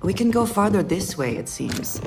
We can go farther this way, it seems.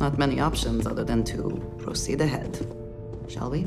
Not many options other than to proceed ahead. Shall we?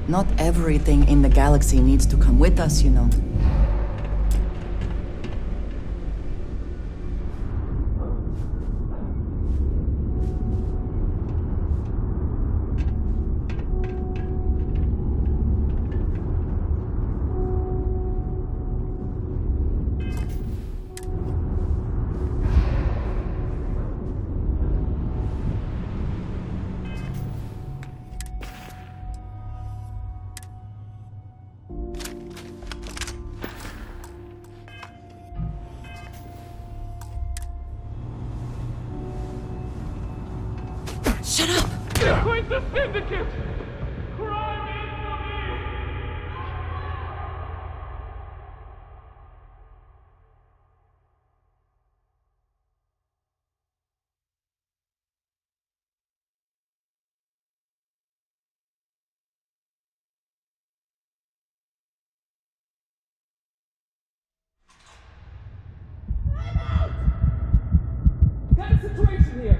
Not everything in the galaxy needs to come with us, you know. Shut up! Quit the syndicate! Crime infamy! Got a situation here!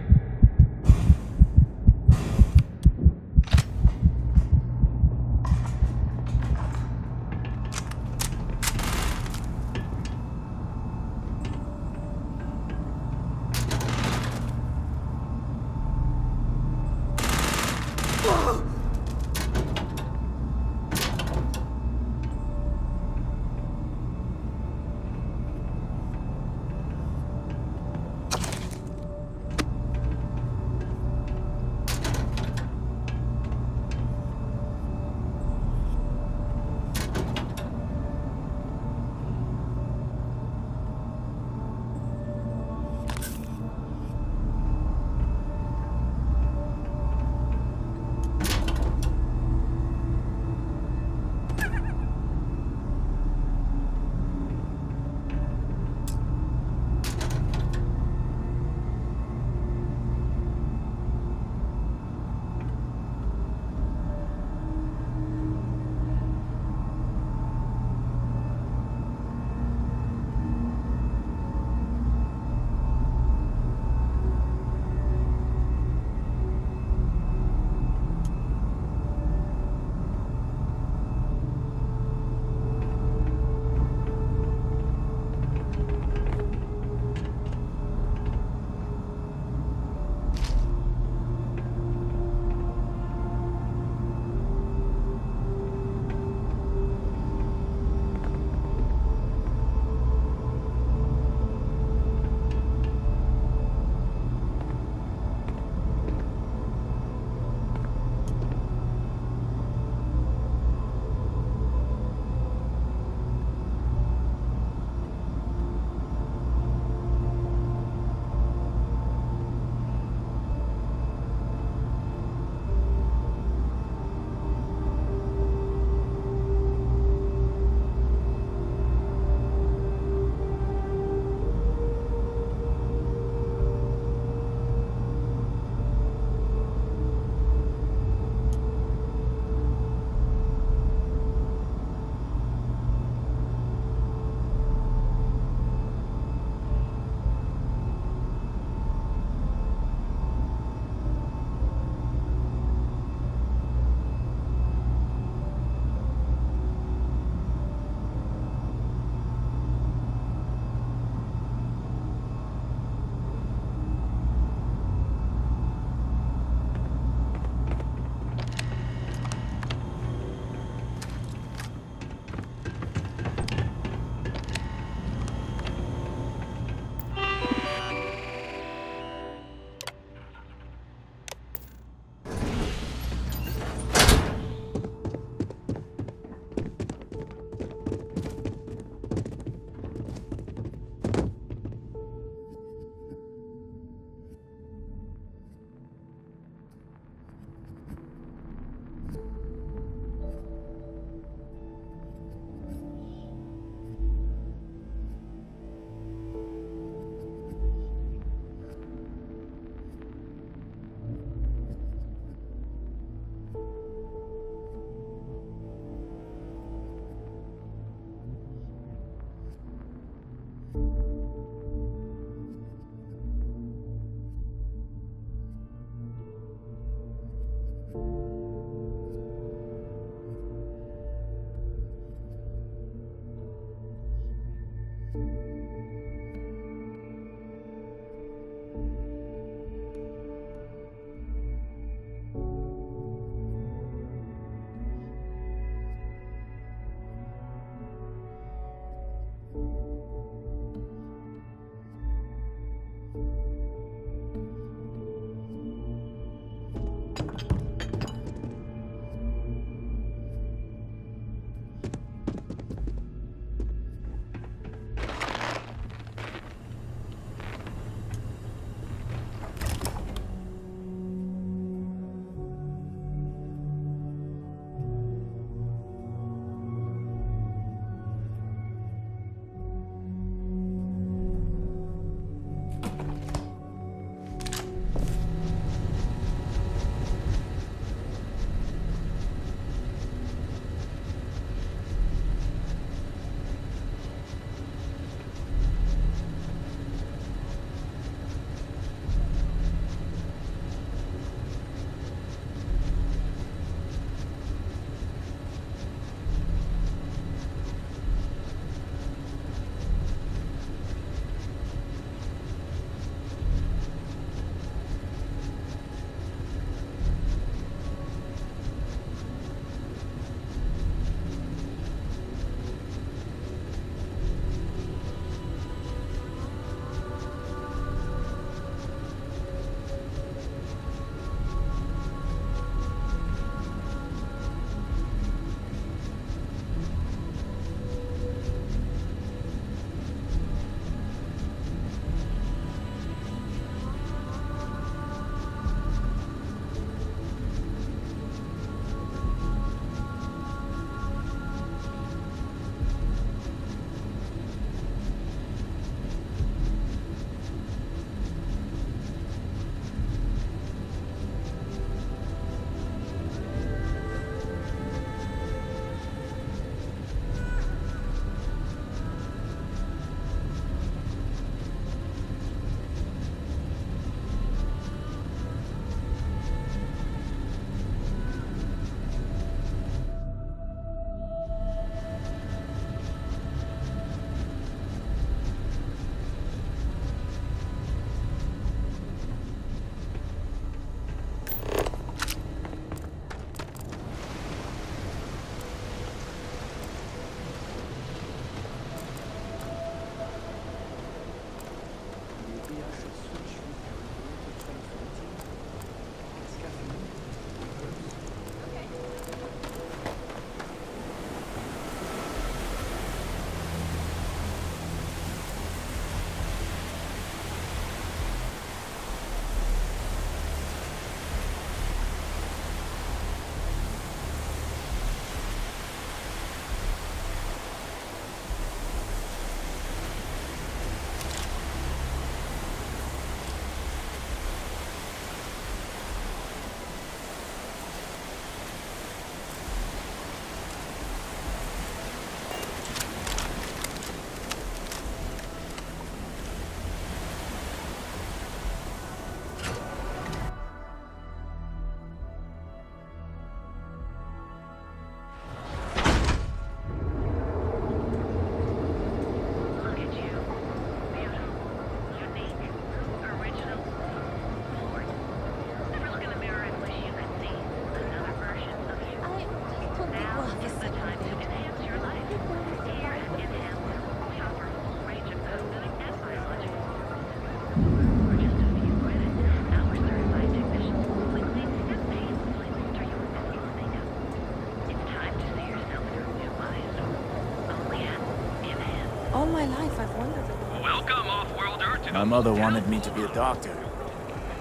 All my life I've wondered. Welcome, off-worlder, to My mother wanted me to be a doctor.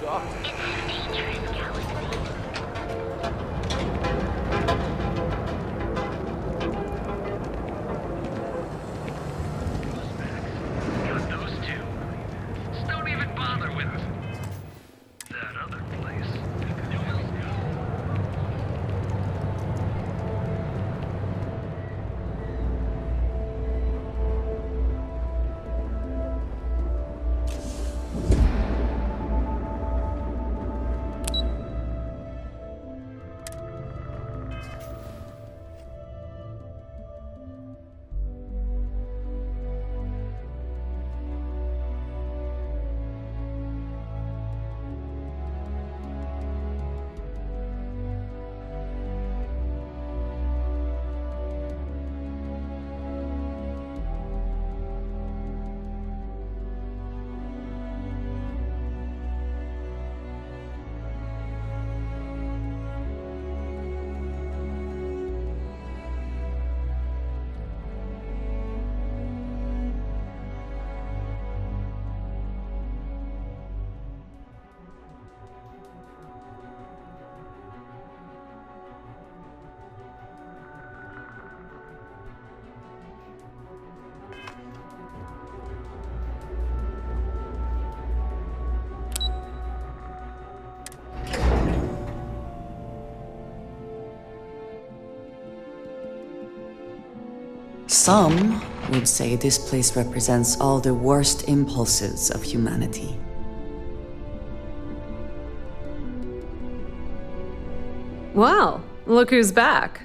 Got those two. Just don't even bother with that other place. Some would say this place represents all the worst impulses of humanity. Well, look who's back.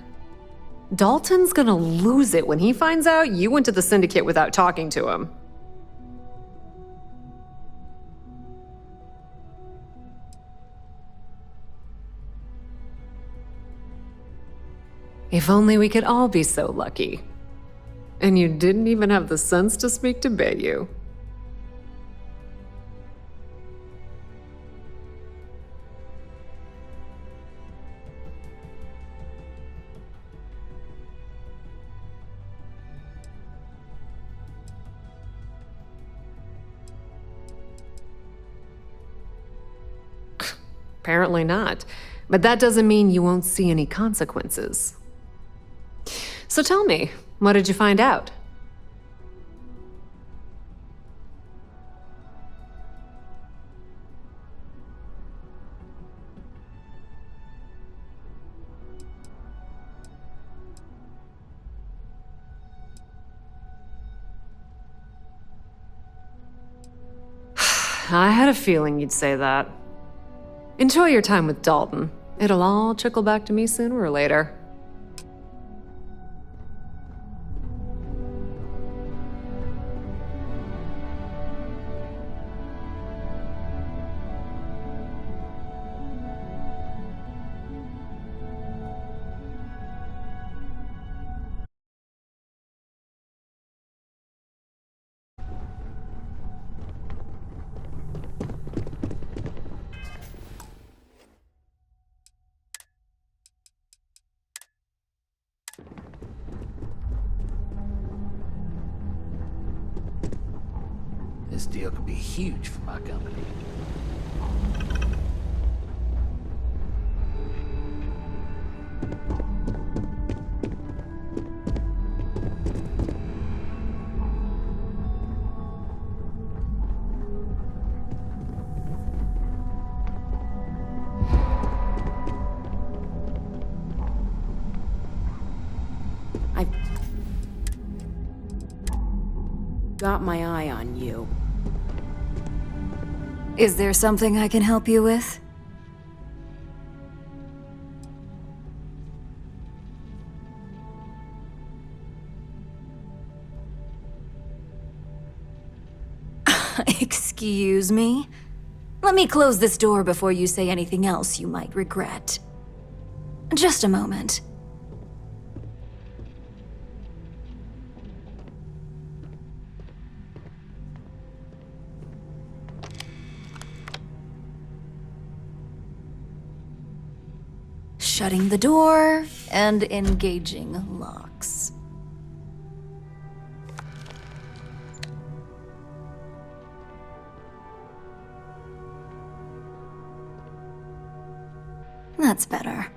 Dalton's gonna lose it when he finds out you went to the Syndicate without talking to him. If only we could all be so lucky. And you didn't even have the sense to speak to Bayu. Apparently not. But that doesn't mean you won't see any consequences. So tell me, what did you find out? I had a feeling you'd say that. Enjoy your time with Dalton. It'll all trickle back to me sooner or later. This deal could be huge for my company. I've got my eye on you. Is there something I can help you with? Excuse me? Let me close this door before you say anything else you might regret. Just a moment. Shutting the door and engaging locks. That's better.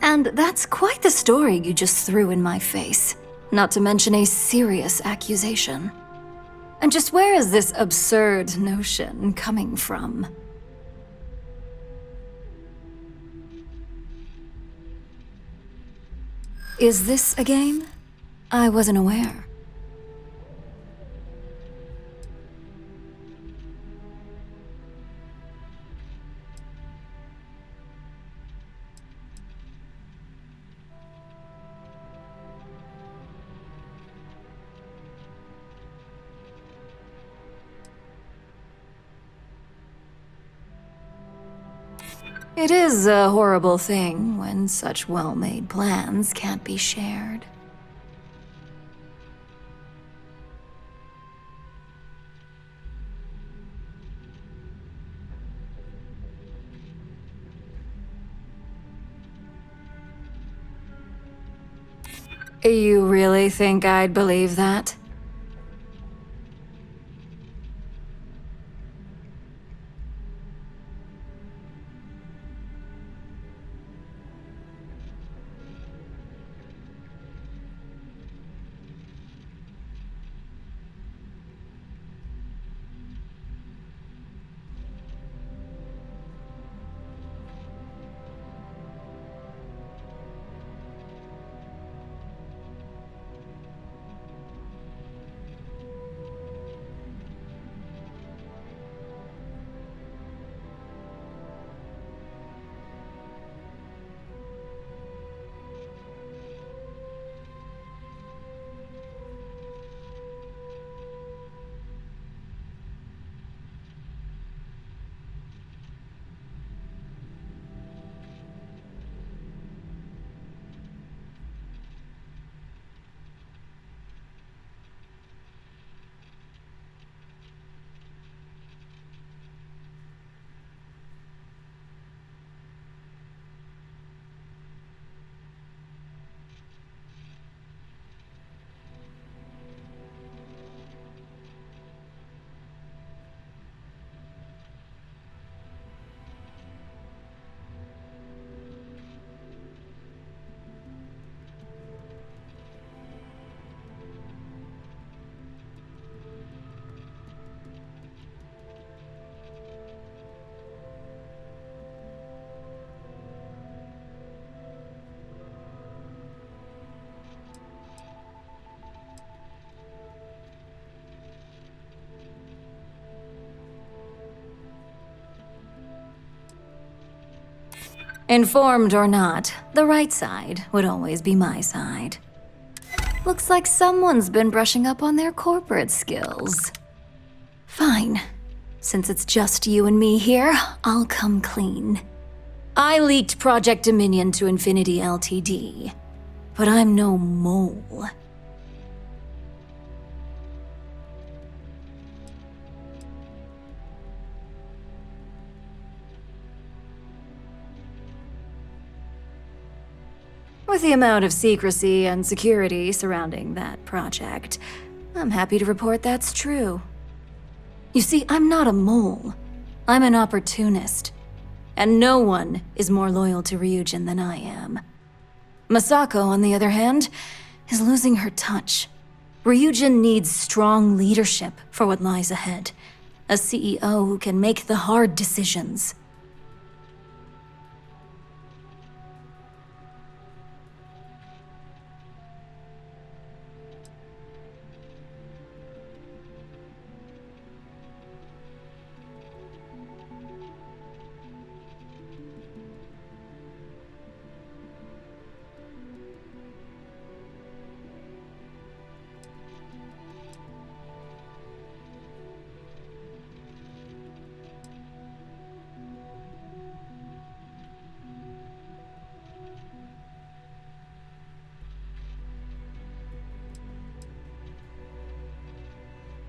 And that's quite the story you just threw in my face. Not to mention a serious accusation. And just where is this absurd notion coming from? Is this a game? I wasn't aware. It is a horrible thing when such well-made plans can't be shared. You really think I'd believe that? Informed or not, the right side would always be my side. Looks like someone's been brushing up on their corporate skills. Fine. Since it's just you and me here, I'll come clean. I leaked Project Dominion to Infinity Ltd. But I'm no mole. With the amount of secrecy and security surrounding that project, I'm happy to report that's true. You see, I'm not a mole. I'm an opportunist. And no one is more loyal to Ryujin than I am. Masako, on the other hand, is losing her touch. Ryujin needs strong leadership for what lies ahead. A CEO who can make the hard decisions.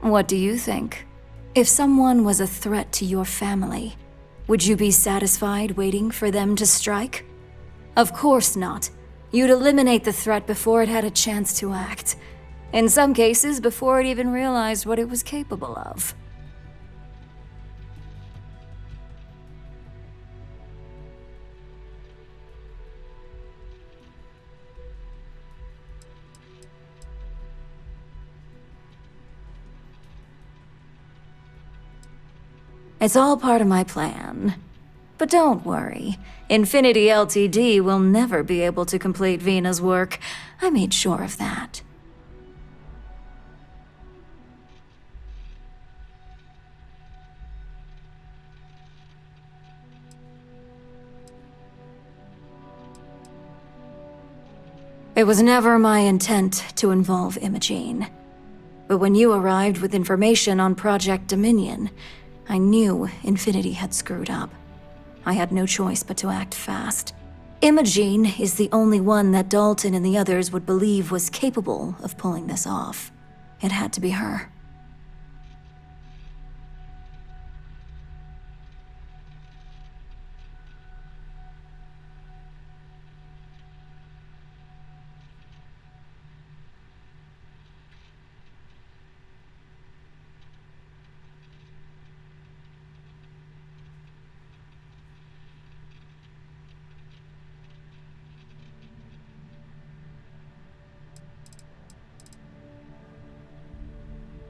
What do you think? If someone was a threat to your family, would you be satisfied waiting for them to strike? Of course not. You'd eliminate the threat before it had a chance to act. In some cases, before it even realized what it was capable of. It's all part of my plan. But don't worry, Infinity Ltd will never be able to complete Vina's work. I made sure of that. It was never my intent to involve Imogene. But when you arrived with information on Project Dominion, I knew Infinity had screwed up. I had no choice but to act fast. Imogene is the only one that Dalton and the others would believe was capable of pulling this off. It had to be her.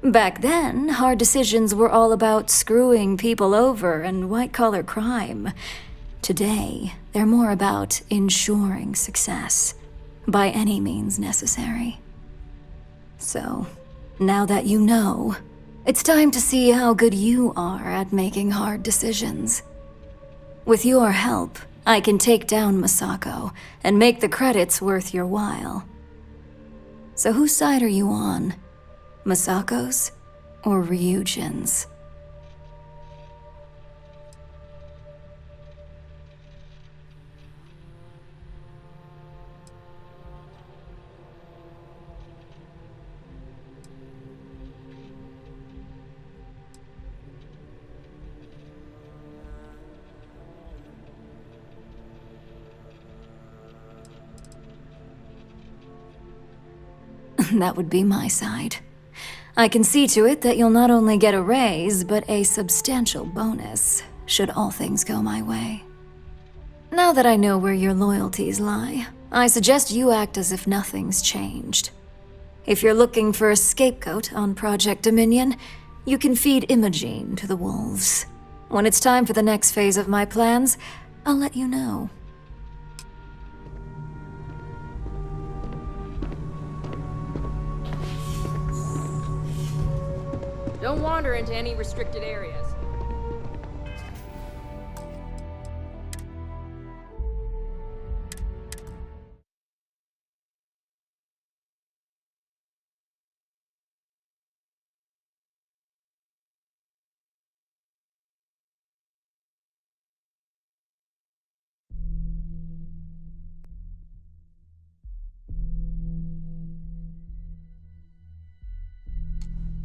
Back then, hard decisions were all about screwing people over and white-collar crime. Today, they're more about ensuring success, by any means necessary. So, now that you know, it's time to see how good you are at making hard decisions. With your help, I can take down Masako and make the credits worth your while. So whose side are you on? Masako's or Ryujin's? That would be my side. I can see to it that you'll not only get a raise, but a substantial bonus, should all things go my way. Now that I know where your loyalties lie, I suggest you act as if nothing's changed. If you're looking for a scapegoat on Project Dominion, you can feed Imogene to the wolves. When it's time for the next phase of my plans, I'll let you know. Don't wander into any restricted areas.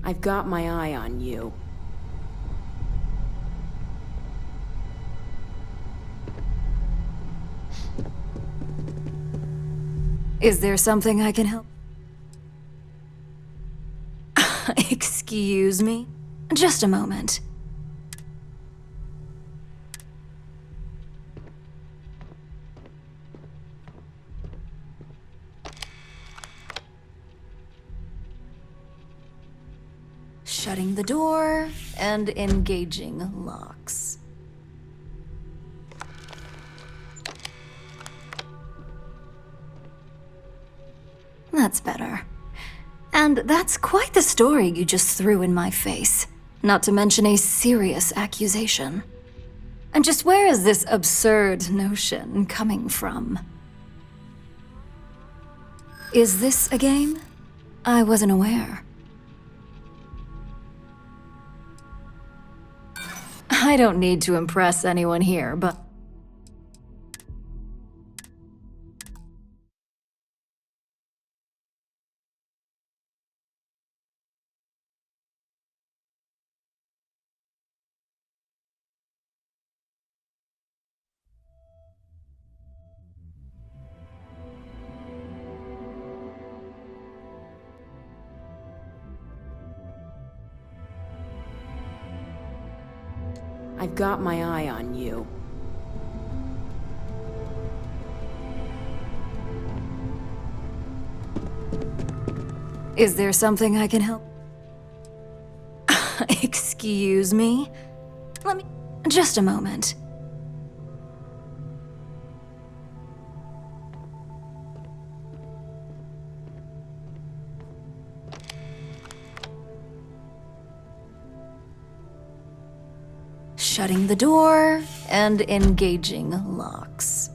I've got my eye on you. Is there something I can help? Excuse me? Just a moment. Shutting the door and engaging locks. That's better. And that's quite the story you just threw in my face. Not to mention a serious accusation. And just where is this absurd notion coming from? Is this a game? I wasn't aware. I don't need to impress anyone here, but... I've got my eye on you. Is there something I can help? Excuse me? Let me... Just a moment. Shutting the door and engaging locks.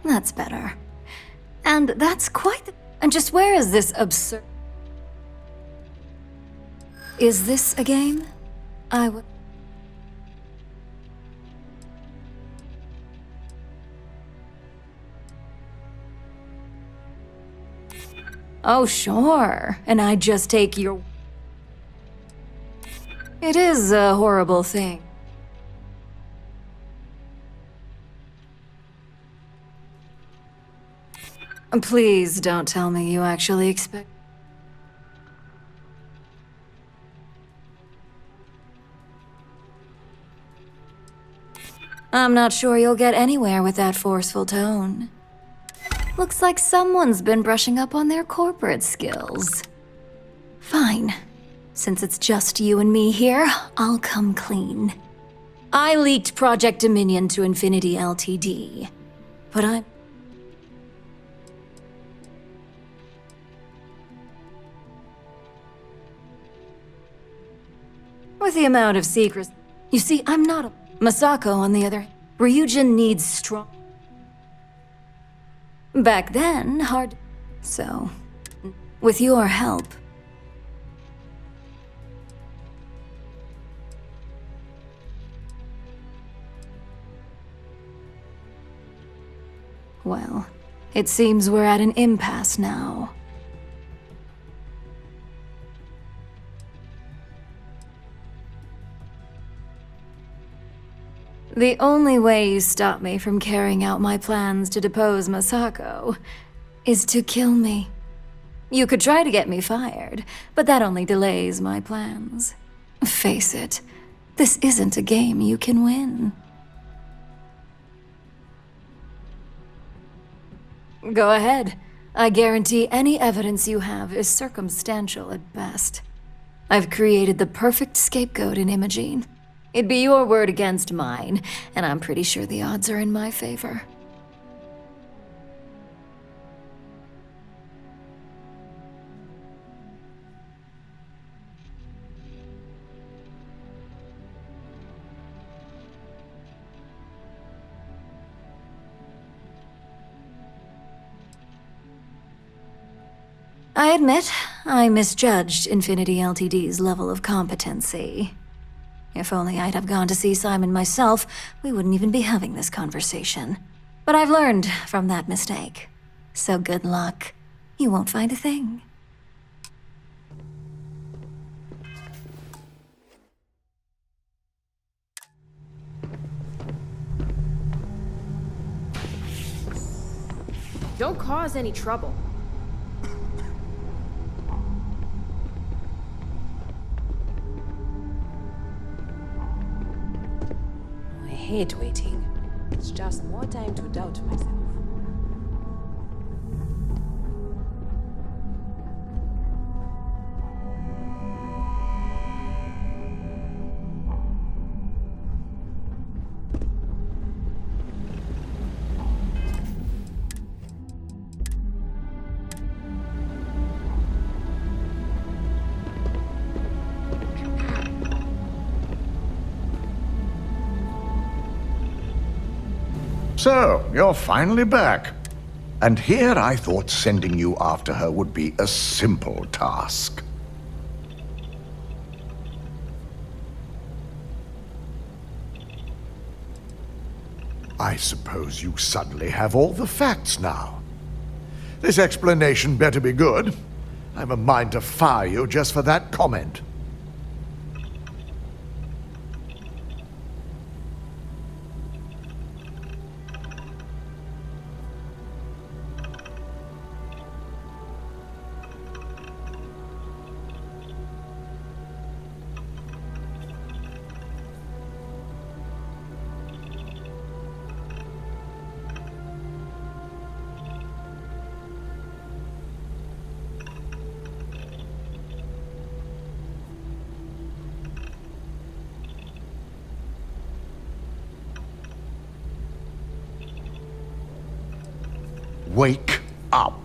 That's better. And that's quite the... And just where is this absurd... Is this a game? I would... Oh, sure. And I just take your... It is a horrible thing. Please don't tell me you actually expect... I'm not sure you'll get anywhere with that forceful tone. Looks like someone's been brushing up on their corporate skills. Fine. Since it's just you and me here, I'll come clean. I leaked Project Dominion to Infinity Ltd. But I'm... With the amount of secrets... You see, I'm not a... Masako, on the other hand, Ryujin needs strong... Back then, hard... So, with your help... Well, it seems we're at an impasse now. The only way you stop me from carrying out my plans to depose Masako is to kill me. You could try to get me fired, but that only delays my plans. Face it, this isn't a game you can win. Go ahead. I guarantee any evidence you have is circumstantial at best. I've created the perfect scapegoat in Imogene. It'd be your word against mine, and I'm pretty sure the odds are in my favor. I admit, I misjudged Infinity Ltd's level of competency. If only I'd have gone to see Simon myself, we wouldn't even be having this conversation. But I've learned from that mistake. So good luck. You won't find a thing. Don't cause any trouble. I hate waiting. It's just more time to doubt myself. So, you're finally back. And here I thought sending you after her would be a simple task. I suppose you suddenly have all the facts now. This explanation better be good. I've a mind to fire you just for that comment. Wake up.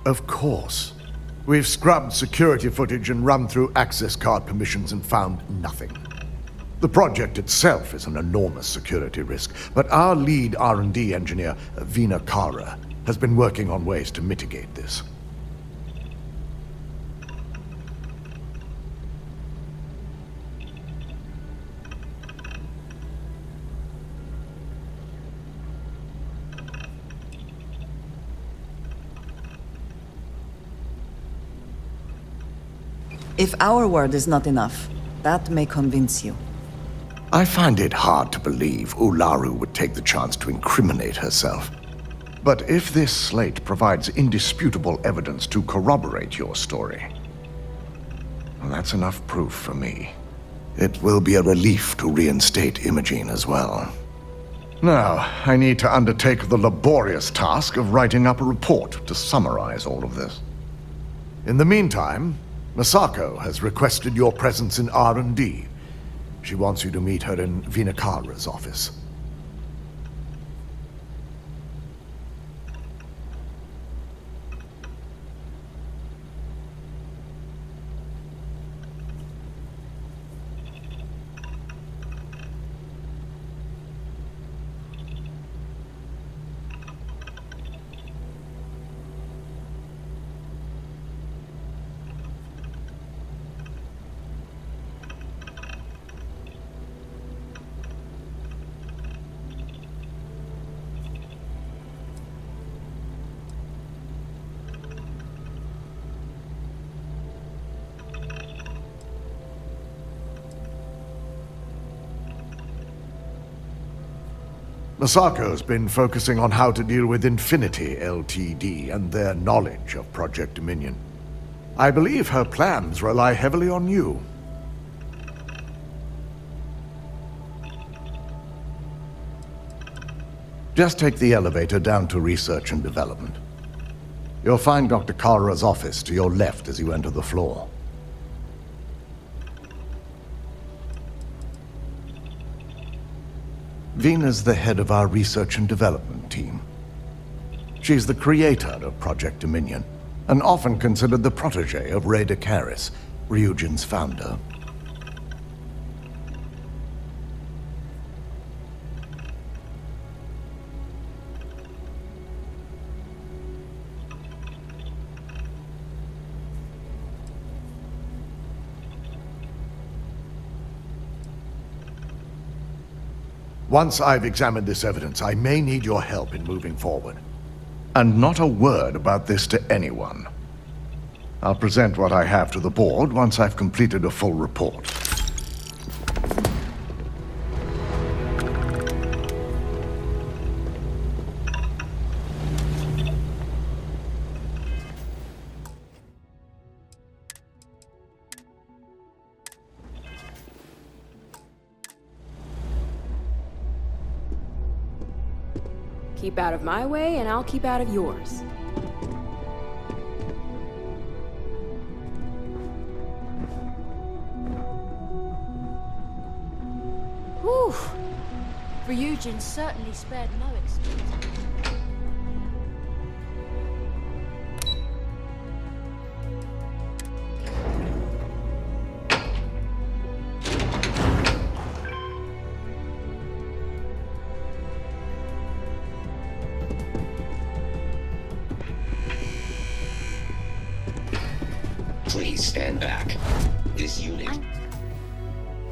Of course. We've scrubbed security footage and run through access card permissions and found nothing. The project itself is an enormous security risk, but our lead R&D engineer, Vina Kara, has been working on ways to mitigate this. If our word is not enough, that may convince you. I find it hard to believe Ularu would take the chance to incriminate herself. But if this slate provides indisputable evidence to corroborate your story, well, that's enough proof for me. It will be a relief to reinstate Imogene as well. Now, I need to undertake the laborious task of writing up a report to summarize all of this. In the meantime, Masako has requested your presence in R&D. She wants you to meet her in Vinakara's office. Masako's been focusing on how to deal with Infinity Ltd. And their knowledge of Project Dominion. I believe her plans rely heavily on you. Just take the elevator down to Research and Development. You'll find Dr. Kara's office to your left as you enter the floor. Vina's the head of our research and development team. She's the creator of Project Dominion, and often considered the protege of Ray Caris, ryujin's founder. Once I've examined this evidence, I may need your help in moving forward. And not a word about this to anyone. I'll present what I have to the board once I've completed a full report. Keep out of my way, and I'll keep out of yours. Whew! Ryujin certainly spared no expense. Please stand back. This unit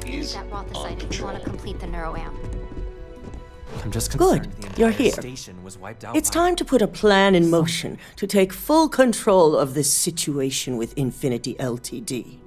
is That brought the on site if we want control. to complete the neuroamp. I'm just Good. concerned the You're entire here. station was wiped out It's by- time to put a plan in motion to take full control of this situation with Infinity Ltd.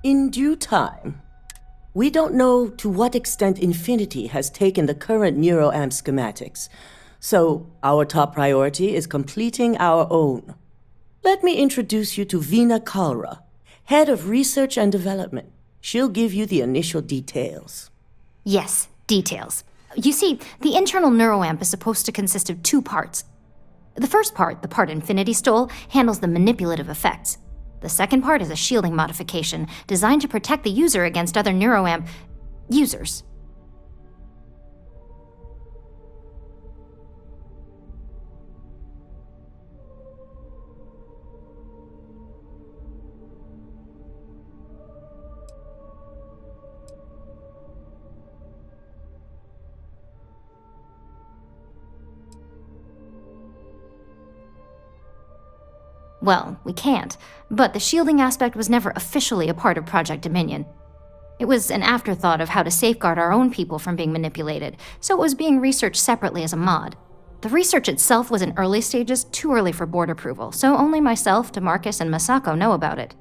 In due time. We don't know to what extent Infinity has taken the current neuroamp schematics, so our top priority is completing our own. Let me introduce you to Vina Kalra, head of research and development. She'll give you the initial details. Yes, details. You see, the internal neuroamp is supposed to consist of two parts. The first part, the part Infinity stole, handles the manipulative effects. The second part is a shielding modification designed to protect the user against other neuroamp users. Well, we can't, but the shielding aspect was never officially a part of Project Dominion. It was an afterthought of how to safeguard our own people from being manipulated, so it was being researched separately as a mod. The research itself was in early stages, too early for board approval, so only myself, DeMarcus, and Masako know about it.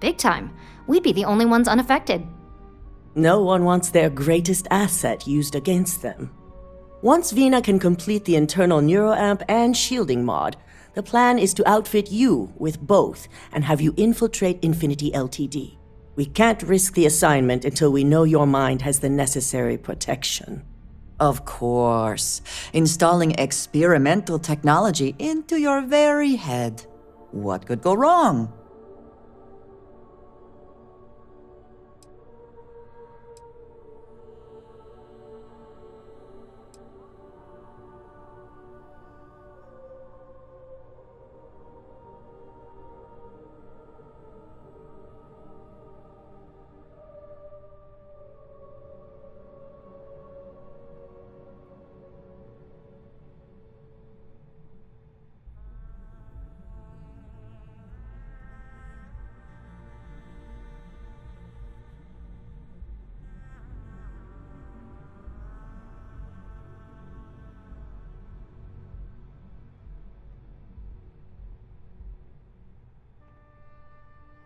Big time. We'd be the only ones unaffected. No one wants their greatest asset used against them. Once Vina can complete the internal neuroamp and shielding mod, the plan is to outfit you with both and have you infiltrate Infinity Ltd. We can't risk the assignment until we know your mind has the necessary protection. Of course. Installing experimental technology into your very head. What could go wrong?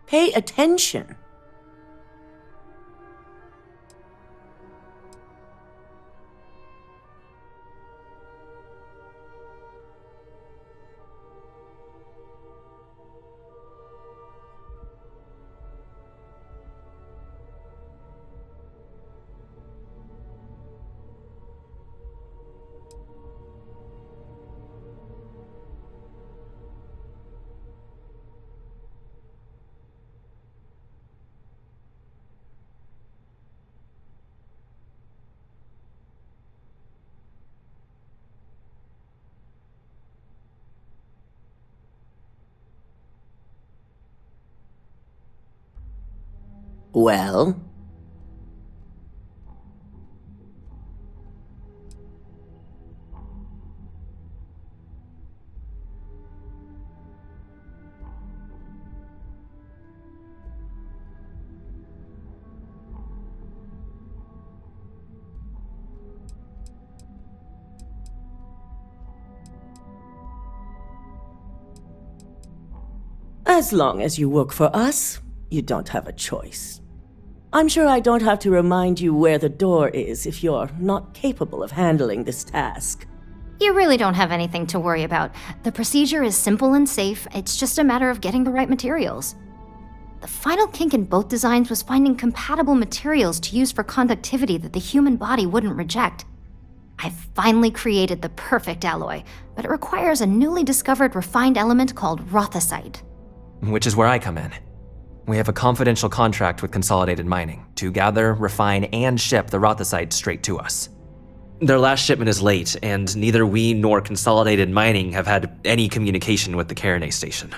Pay attention. Well? As long as you work for us, you don't have a choice. I'm sure I don't have to remind you where the door is if you're not capable of handling this task. You really don't have anything to worry about. The procedure is simple and safe, it's just a matter of getting the right materials. The final kink in both designs was finding compatible materials to use for conductivity that the human body wouldn't reject. I've finally created the perfect alloy, but it requires a newly discovered refined element called rothosite. Which is where I come in. We have a confidential contract with Consolidated Mining to gather, refine, and ship the rothosite straight to us. Their last shipment is late, and neither we nor Consolidated Mining have had any communication with the Carinay station.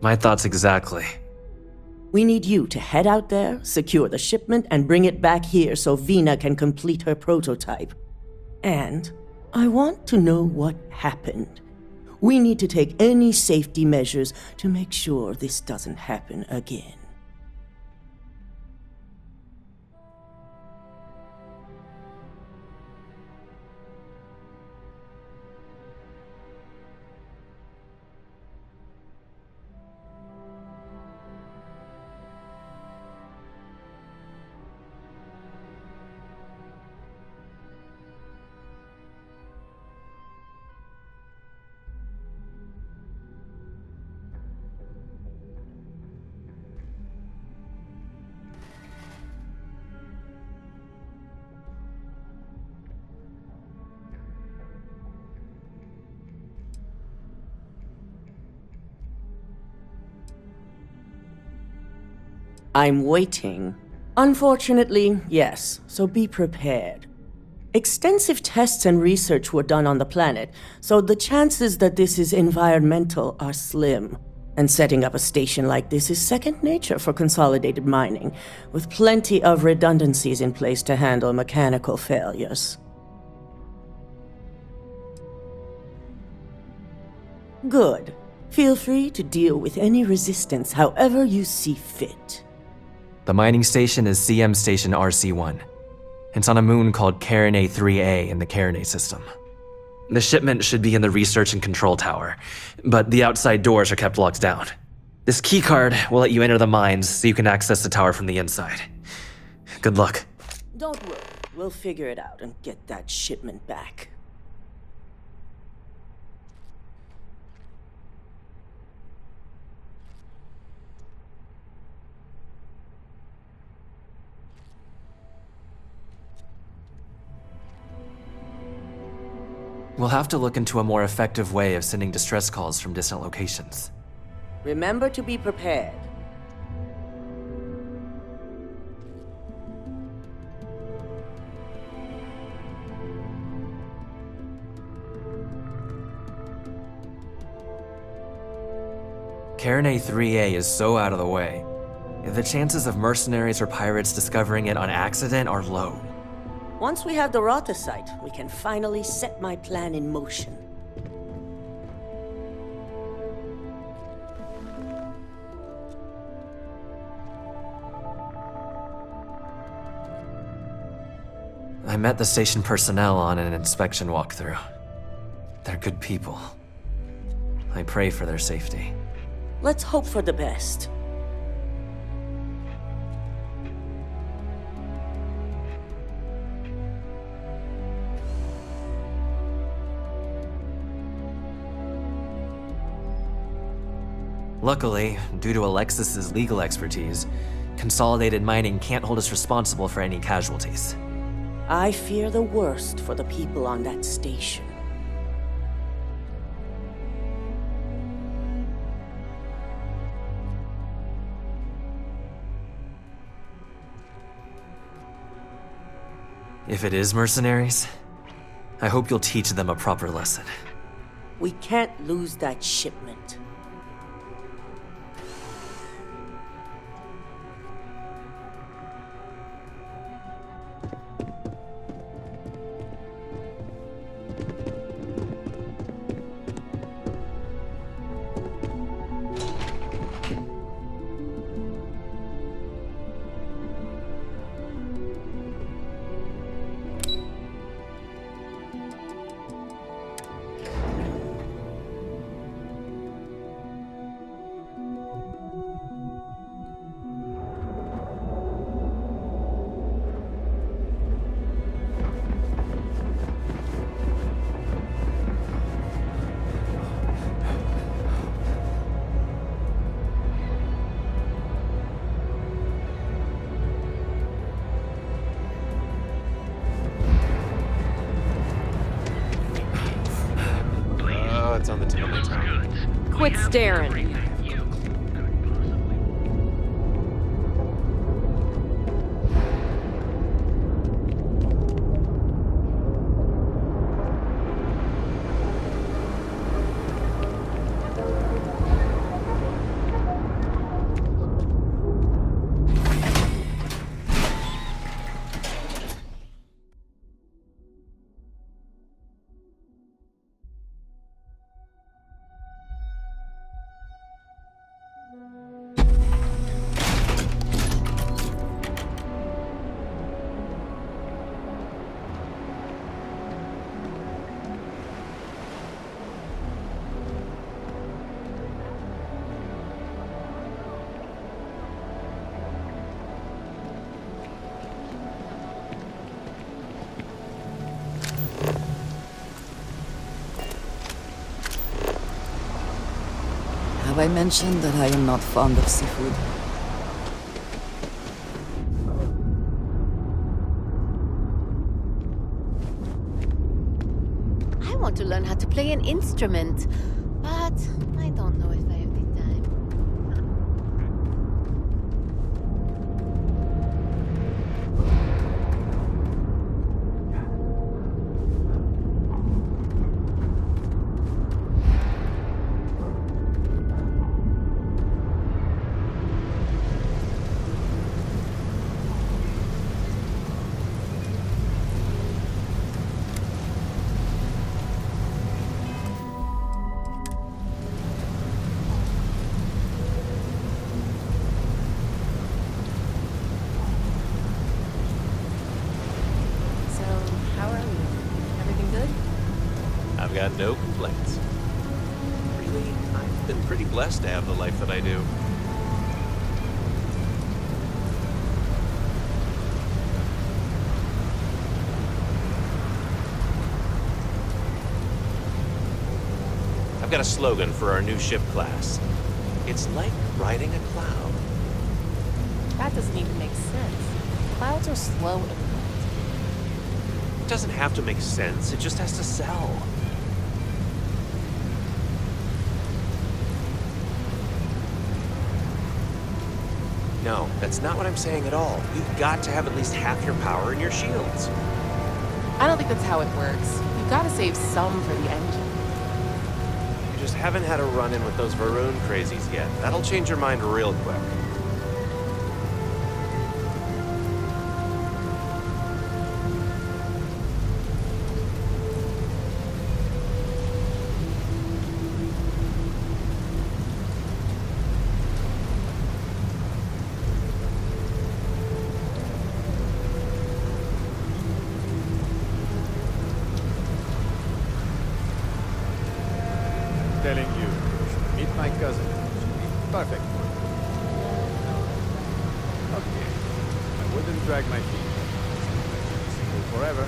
My thoughts exactly. We need you to head out there, secure the shipment, and bring it back here so Vina can complete her prototype. And I want to know what happened. We need to take any safety measures to make sure this doesn't happen again. I'm waiting. Unfortunately, yes, so be prepared. Extensive tests and research were done on the planet, so the chances that this is environmental are slim. And setting up a station like this is second nature for Consolidated Mining, with plenty of redundancies in place to handle mechanical failures. Good. Feel free to deal with any resistance however you see fit. The mining station is CM Station RC-1. It's on a moon called Carinay 3A in the Carinay system. The shipment should be in the research and control tower, but the outside doors are kept locked down. This keycard will let you enter the mines so you can access the tower from the inside. Good luck. Don't worry, we'll figure it out and get that shipment back. We'll have to look into a more effective way of sending distress calls from distant locations. Remember to be prepared. Carinay 3A is so out of the way. The chances of mercenaries or pirates discovering it on accident are low. Once we have the Rota site, we can finally set my plan in motion. I met the station personnel on an inspection walkthrough. They're good people. I pray for their safety. Let's hope for the best. Luckily, due to Alexis's legal expertise, Consolidated Mining can't hold us responsible for any casualties. I fear the worst for the people on that station. If it is mercenaries, I hope you'll teach them a proper lesson. We can't lose that shipment. It's on the tip of my tongue. Quit staring. Have I mentioned that I am not fond of seafood? I want to learn how to play an instrument, but I don't know if I have the time. I've got no complaints. Really, I've been pretty blessed to have the life that I do. I've got a slogan for our new ship class. It's like riding a cloud. That doesn't even make sense. Clouds are slow and It doesn't have to make sense, it just has to sell. No, that's not what I'm saying at all. You've got to have at least half your power in your shields. I don't think that's how it works. You've got to save some for the engine. You just haven't had a run-in with those Varun crazies yet. That'll change your mind real quick. telling you, you should meet my cousin. She'll be perfect for you. Okay, I wouldn't drag my feet. I'll be single forever.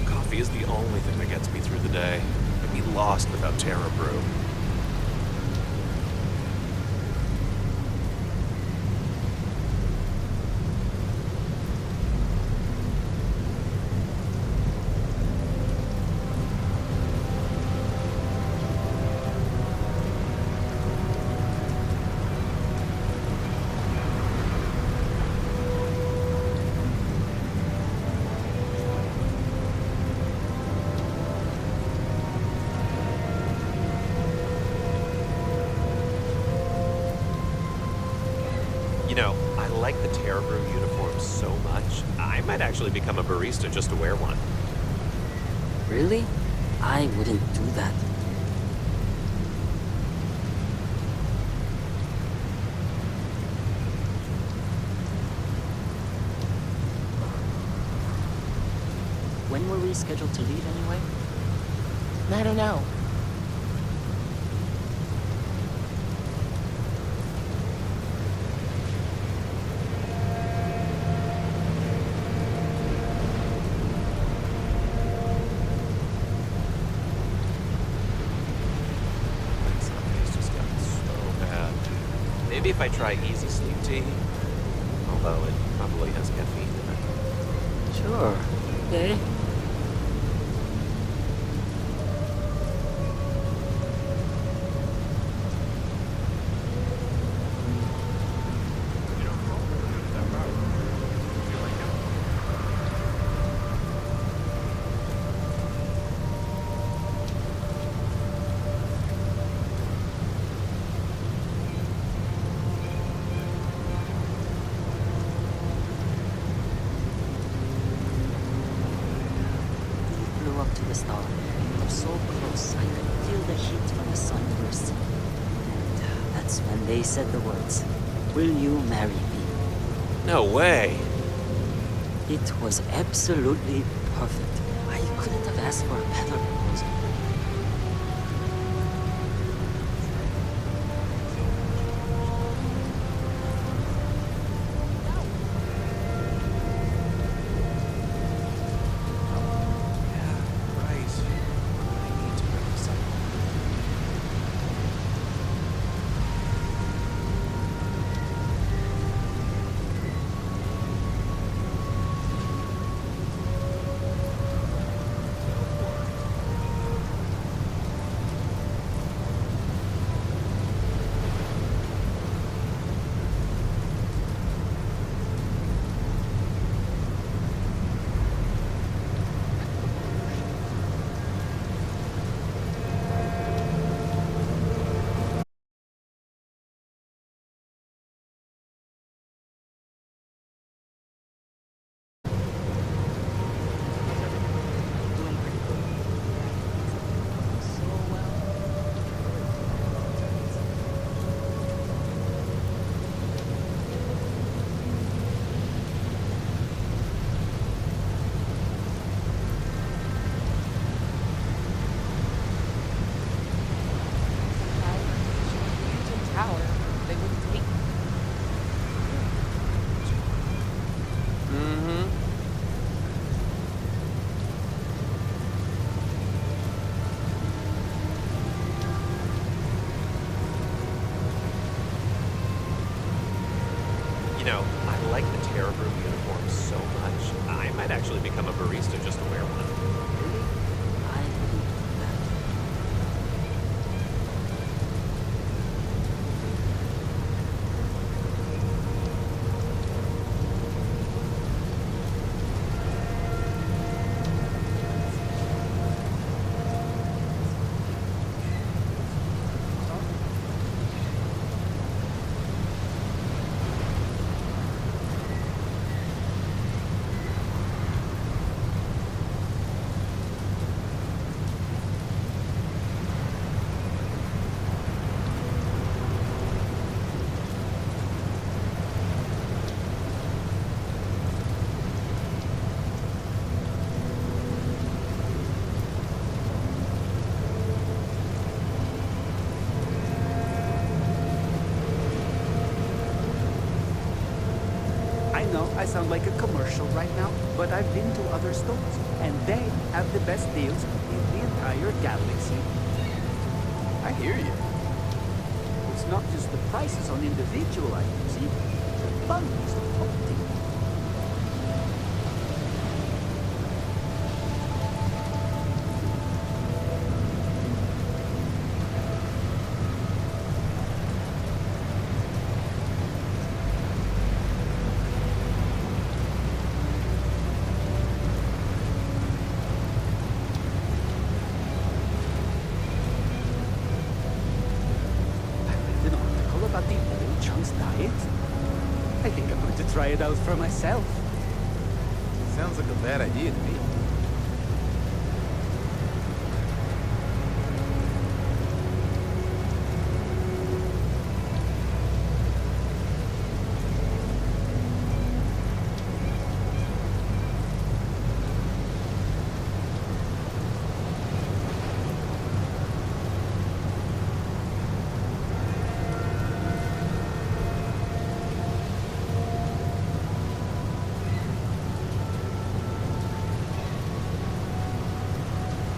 Coffee is the only thing that gets me through the day. I'd be lost without Terra Brew. I like the Terra Brew uniform so much, I might actually become a barista just to wear one. Really? I wouldn't do that. When were we scheduled to leave anyway? I don't know. Maybe if I try Easy Sleep Tea, although it probably has caffeine in it. Sure. Okay. To the star. It was so close, I could feel the heat from the sun bursting. And that's when they said the words, "Will you marry me?" No way! It was absolutely perfect. I couldn't have asked for a better proposal. I like the Terra Brew uniform so much, I might actually become a barista just to wear one. I wouldn't do that. sound like a commercial right now, but I've been to other stores, and they have the best deals in the entire galaxy. I hear you. It's not just the prices on individual items, either. The bundles of top deals. Try it out for myself. Sounds like a bad idea to me.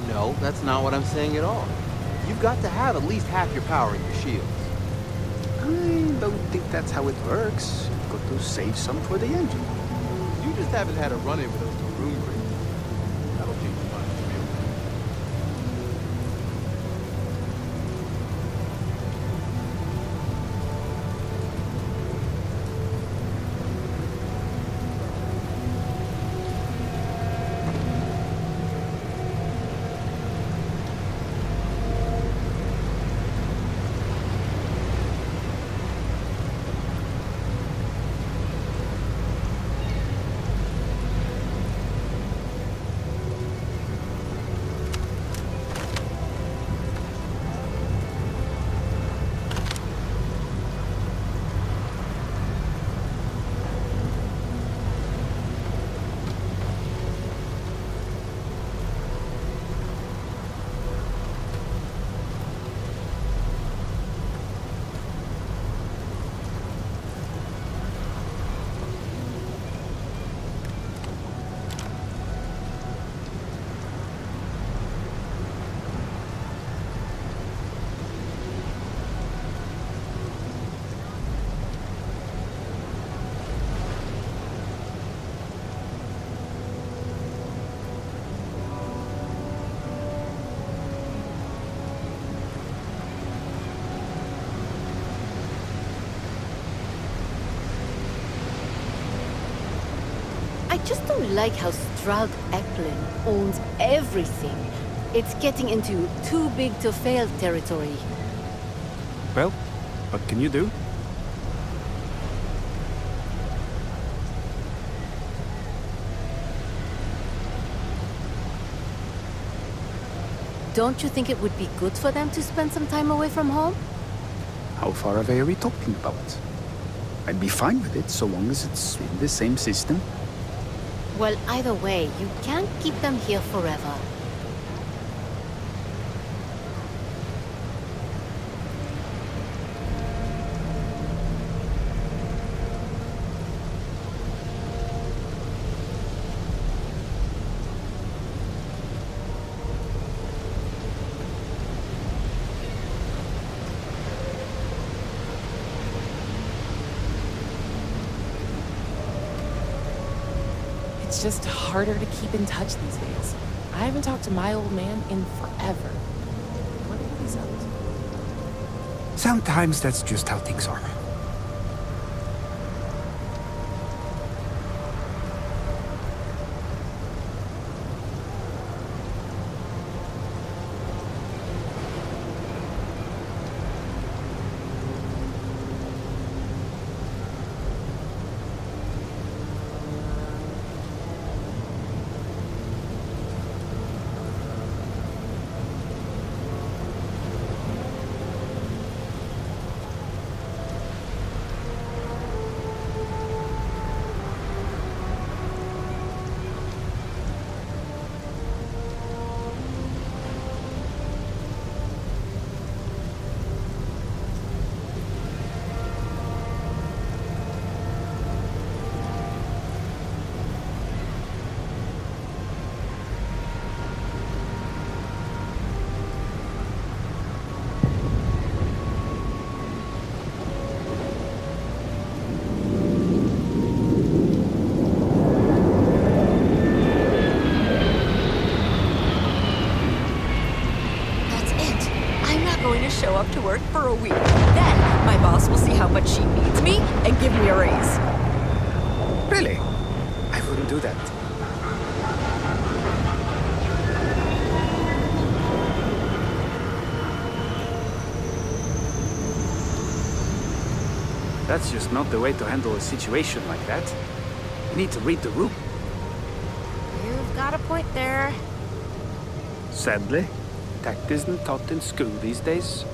No, that's not what I'm saying at all. You've got to have at least half your power in your shields. I don't think that's how it works. You've got to save some for the engine. You just haven't had a run-in with those maroon rings. That'll change your mind real quick. I just don't like how Stroud Eklund owns everything. It's getting into too big to fail territory. Well, what can you do? Don't you think it would be good for them to spend some time away from home? How far away are we talking about? I'd be fine with it so long as it's in the same system. Well, either way, you can't keep them here forever. It's just harder to keep in touch these days. I haven't talked to my old man in forever. What are these up to? Sometimes that's just how things are. show up to work for a week. Then my boss will see how much she needs me and give me a raise. Really? I wouldn't do that. That's just not the way to handle a situation like that. You need to read the room. You've got a point there. Sadly, tact isn't taught in school these days.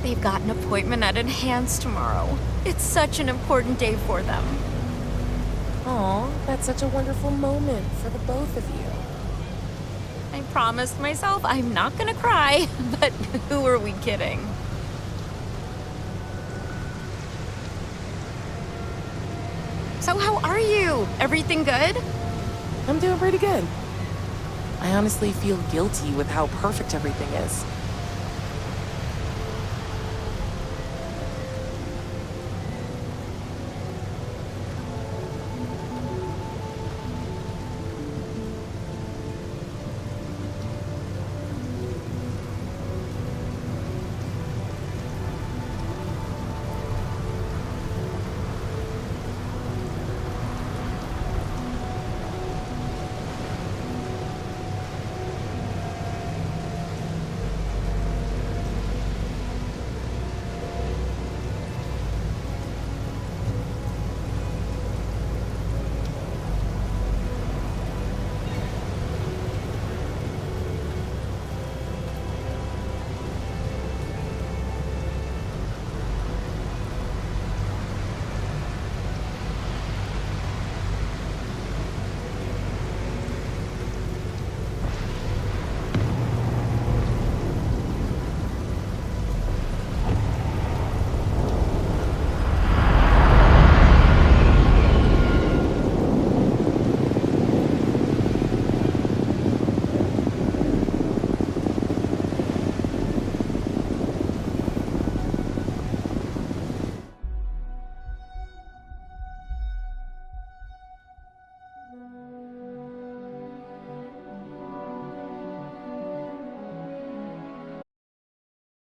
They've got an appointment at Enhance tomorrow. It's such an important day for them. Aw, that's such a wonderful moment for the both of you. I promised myself I'm not gonna cry, but who are we kidding? So how are you? Everything good? I'm doing pretty good. I honestly feel guilty with how perfect everything is.